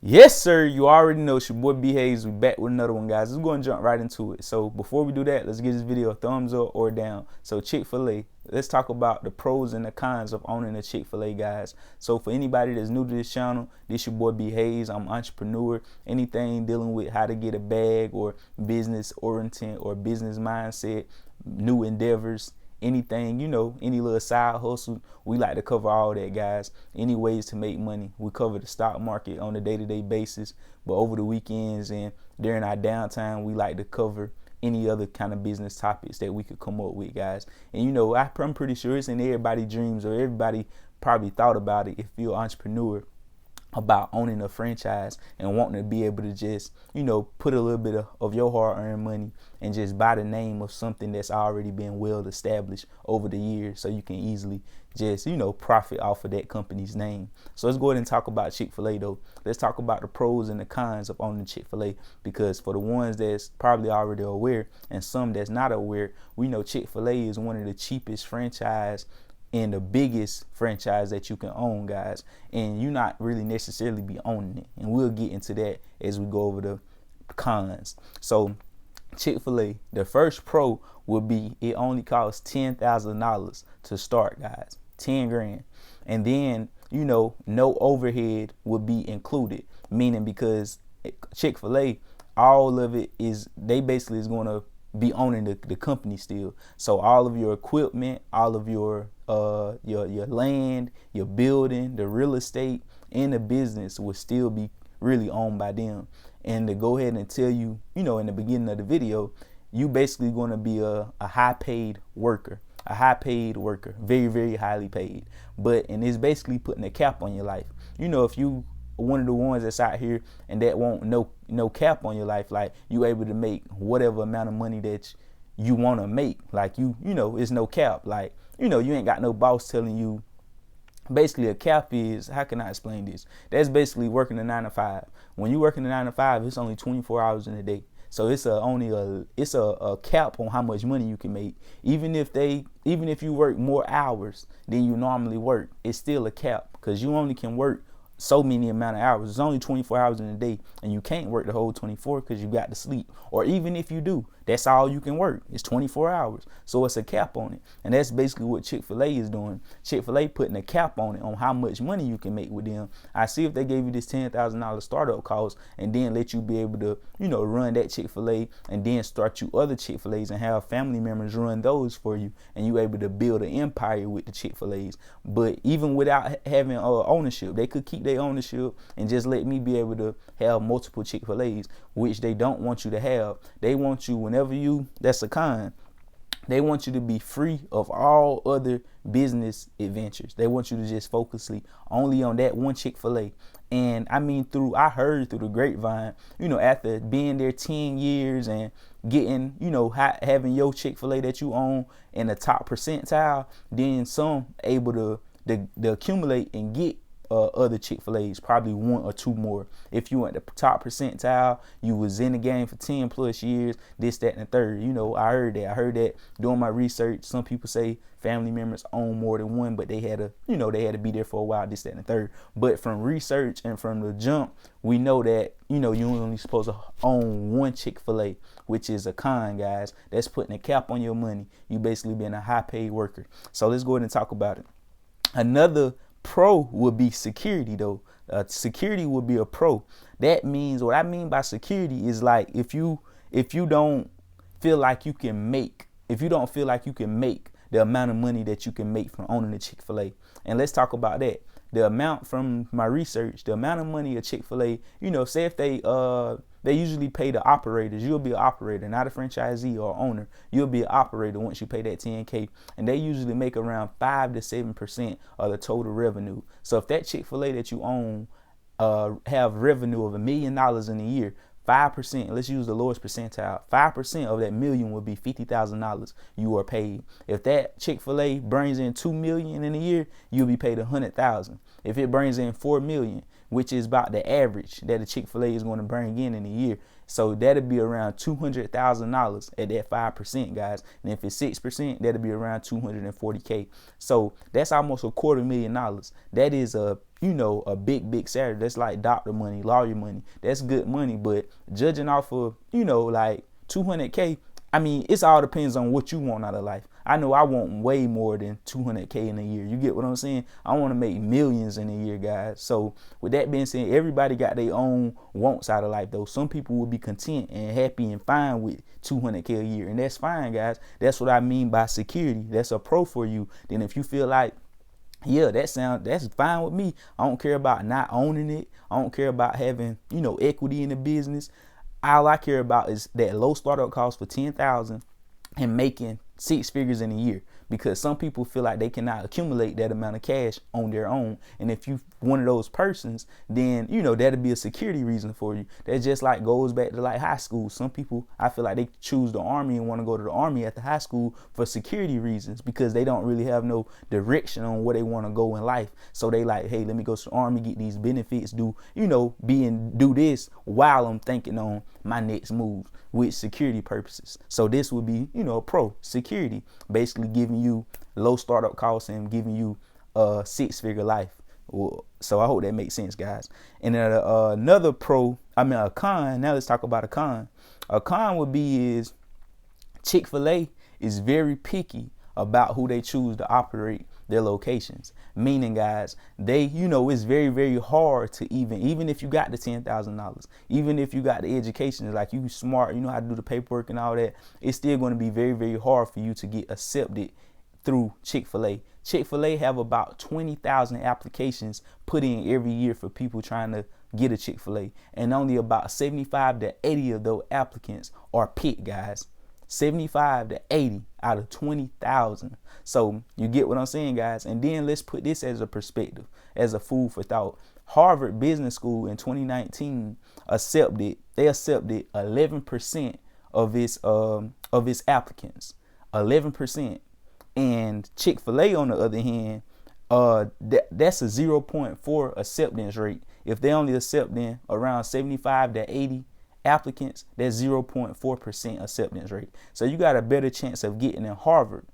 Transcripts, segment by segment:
Yes, sir. You already know it's your boy B Hayes. We back with another one, guys. Let's go and jump right into it. So before we do that, let's give this video a thumbs up or down. So Chick-fil-A, let's talk about the pros and the cons of owning a Chick-fil-A, guys. So for anybody that's new to this channel, this your boy B Hayes. I'm an entrepreneur. Anything dealing with how to get a bag or business oriented or business mindset, new endeavors, anything, any little side hustle, we like to cover all that, guys. Any ways to make money. We cover the stock market on a day-to-day basis, but over the weekends and during our downtime, we like to cover any other kind of business topics that we could come up with, guys. And I'm pretty sure it's in everybody's dreams, or everybody probably thought about it if you're an entrepreneur, about owning a franchise and wanting to be able to just, put a little bit of your hard-earned money and just buy the name of something that's already been well established over the years, so you can easily just, profit off of that company's name. So let's go ahead and talk about Chick-fil-A though. Let's talk about the pros and the cons of owning Chick-fil-A, because for the ones that's probably already aware and some that's not aware, we know Chick-fil-A is one of the cheapest franchise and the biggest franchise that you can own, guys, and you not really necessarily be owning it, and we'll get into that as we go over the cons. So Chick-fil-A, the first pro would be it only costs $10,000 to start, guys. 10 grand. And then no overhead would be included, meaning because Chick-fil-A, all of it is, they basically is going to be owning the company still. So all of your equipment, all of your land, your building, the real estate, and the business will still be really owned by them. And to go ahead and tell you, in the beginning of the video, you basically going to be a high paid worker, very, very highly paid. And it's basically putting a cap on your life. If you one of the ones that's out here and that won't no cap on your life, like you able to make whatever amount of money that you want to make, like it's no cap, like you ain't got no boss telling you. Basically a cap is, how can I explain this? That's basically working a 9 to 5. When you working a 9 to 5, it's only 24 hours in a day. So it's a cap on how much money you can make. Even if you work more hours than you normally work, it's still a cap, because you only can work so many amount of hours. It's only 24 hours in a day, and you can't work the whole 24 because you got to sleep. Or even if you do, that's all you can work. It's 24 hours. So it's a cap on it. And that's basically what Chick-fil-A is doing. Chick-fil-A putting a cap on it, on how much money you can make with them. I see if they gave you this $10,000 startup cost and then let you be able to, run that Chick-fil-A and then start you other Chick-fil-A's and have family members run those for you, and you able to build an empire with the Chick-fil-A's. But even without having ownership, they could keep their ownership and just let me be able to have multiple Chick-fil-A's, which they don't want you to have. They want you, whenever that's a con, they want you to be free of all other business adventures. They want you to just focus only on that one Chick-fil-A. And I mean, I heard through the grapevine, after being there 10 years and getting, having your Chick-fil-A that you own in the top percentile, then some able to accumulate and get other Chick-fil-A's, probably one or two more. If you went the top percentile, you was in the game for 10 plus years, this, that, and the third. I heard that doing my research. Some people say family members own more than one, but they had to be there for a while, this, that, and the third. But from research and from the jump, we know that, you only supposed to own one Chick-fil-A, which is a con, guys. That's putting a cap on your money. You basically being a high paid worker. So let's go ahead and talk about it. Another pro would be security though. Security would be a pro. That means, what I mean by security is, like, if you don't feel like you can make the amount of money that you can make from owning a Chick-fil-A. And let's talk about that. The amount, from my research, the amount of money a Chick-fil-A, say if they usually pay the operators. You'll be an operator, not a franchisee or owner. You'll be an operator once you pay that 10K. And they usually make around 5 to 7% of the total revenue. So if that Chick-fil-A that you own have revenue of $1 million in a year, 5%, let's use the lowest percentile, 5% of that million would be $50,000 you are paid. If that Chick-fil-A brings in $2 million in a year, you'll be paid $100,000. If it brings in $4 million, which is about the average that a Chick-fil-A is going to bring in a year, so that'd be around $200,000 at that 5%, guys. And if it's 6%, that'd be around $240K. So that's almost $250,000. That is a a big salary. That's like doctor money, lawyer money. That's good money. But judging off of, like 200K, I mean, it's all depends on what you want out of life. I know I want way more than 200K in a year. You get what I'm saying? I want to make millions in a year, guys. So with that being said, everybody got their own wants out of life, though. Some people will be content and happy and fine with 200K a year, and that's fine, guys. That's what I mean by security. That's a pro for you. Then if you feel like, yeah, that's fine with me. I don't care about not owning it. I don't care about having, equity in the business. All I care about is that low startup cost for 10,000 and making 6 figures in a year, because some people feel like they cannot accumulate that amount of cash on their own. And if you one of those persons, then that'll be a security reason for you. That just like goes back to like high school. Some people, I feel like they choose the army and want to go to the army at the high school for security reasons, because they don't really have no direction on where they want to go in life. So they like, hey, let me go to the army, get these benefits, do this while I'm thinking on my next move with security purposes. So this would be, pro security, basically giving you low startup costs and giving you a 6-figure life. So I hope that makes sense, guys. And then another a con. Now let's talk about a con. A con would be is Chick-fil-A is very picky about who they choose to operate their locations. Meaning, guys, they, it's very, very hard to even if you got the $10,000, even if you got the education, like you smart, you know how to do the paperwork and all that, it's still going to be very, very hard for you to get accepted through Chick-fil-A. Chick-fil-A have about 20,000 applications put in every year for people trying to get a Chick-fil-A, and only about 75 to 80 of those applicants are picked, guys. 75 to 80 out of 20,000. So you get what I'm saying, guys. And then let's put this as a perspective, as a food for thought. Harvard Business School in 2019 accepted 11% of its applicants. 11%. And Chick-fil-A, on the other hand, that's a 0.4 acceptance rate. If they only accepting around 75 to 80 applicants, that's 0.4% acceptance rate. So you got a better chance of getting in Harvard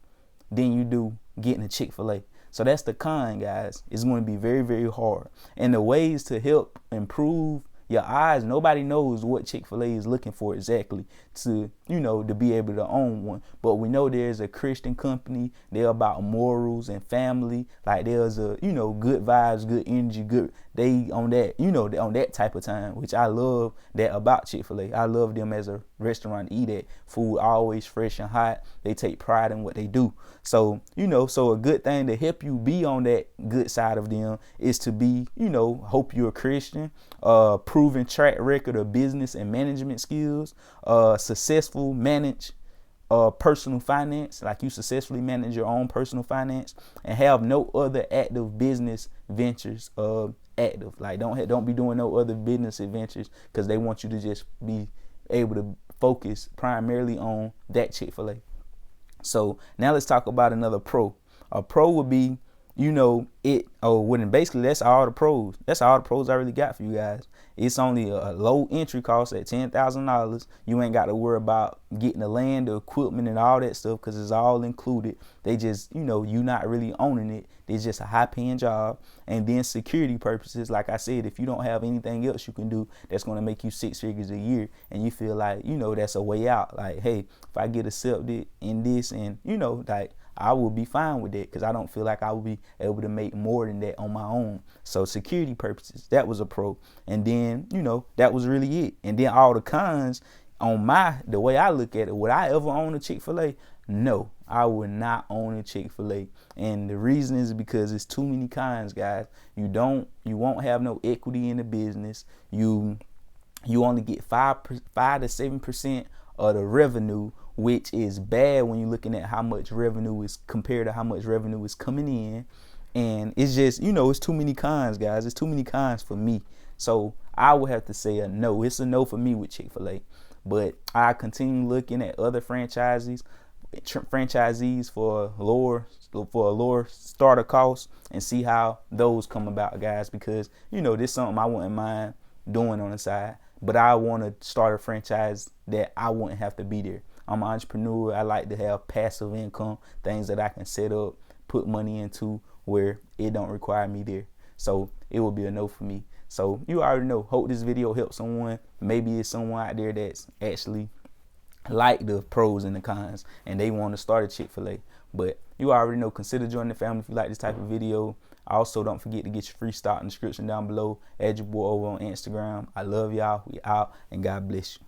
than you do getting a Chick-fil-A. So that's the con, guys. It's going to be very, very hard. And the ways to help improve your odds, nobody knows what Chick-fil-A is looking for exactly to, to be able to own one. But we know there's a Christian company. They're about morals and family. Like there's a, good vibes, good energy, good. They on that, on that type of time, which I love that about Chick-fil-A. I love them as a restaurant to eat at. Food always fresh and hot. They take pride in what they do. So, so a good thing to help you be on that good side of them is to be, hope you're a Christian, proven track record of business and management skills, successful manage personal finance, like you successfully manage your own personal finance, and have no other active business ventures active. Like don't be doing no other business adventures, because they want you to just be able to focus primarily on that Chick-fil-A. So now let's talk about another pro. A pro would be, basically that's all the pros. That's all the pros I really got for you guys. It's only a low entry cost at $10,000. You ain't got to worry about getting the land, the equipment, and all that stuff, because it's all included. They just, you not really owning it. It's just a high paying job. And then security purposes, like I said, if you don't have anything else you can do that's going to make you 6 figures a year, and you feel like, that's a way out. Like, hey, if I get accepted in this, and, like, I will be fine with that, because I don't feel like I will be able to make more than that on my own. So security purposes, that was a pro. And then, that was really it. And then all the cons on the way I look at it, would I ever own a Chick-fil-A? No, I would not own a Chick-fil-A. And the reason is because it's too many cons, guys. You won't have no equity in the business. You only get 5 to 7% of the revenue, which is bad when you're looking at how much revenue is compared to how much revenue is coming in. And it's just, it's too many cons, guys. It's too many cons for me. So I would have to say a no. It's a no for me with Chick-fil-A. But I continue looking at other franchisees for a lower starter cost, and see how those come about, guys, because this is something I wouldn't mind doing on the side. But I want to start a franchise that I wouldn't have to be there. I'm an entrepreneur. I like to have passive income, things that I can set up, put money into where it don't require me there. So it would be a no for me. So you already know. Hope this video helps someone. Maybe it's someone out there that's actually like the pros and the cons and they want to start a Chick-fil-A. But you already know, consider joining the family if you like this type of video. Also, don't forget to get your free stock in the description down below. Add your boy over on Instagram. I love y'all. We out, and God bless you.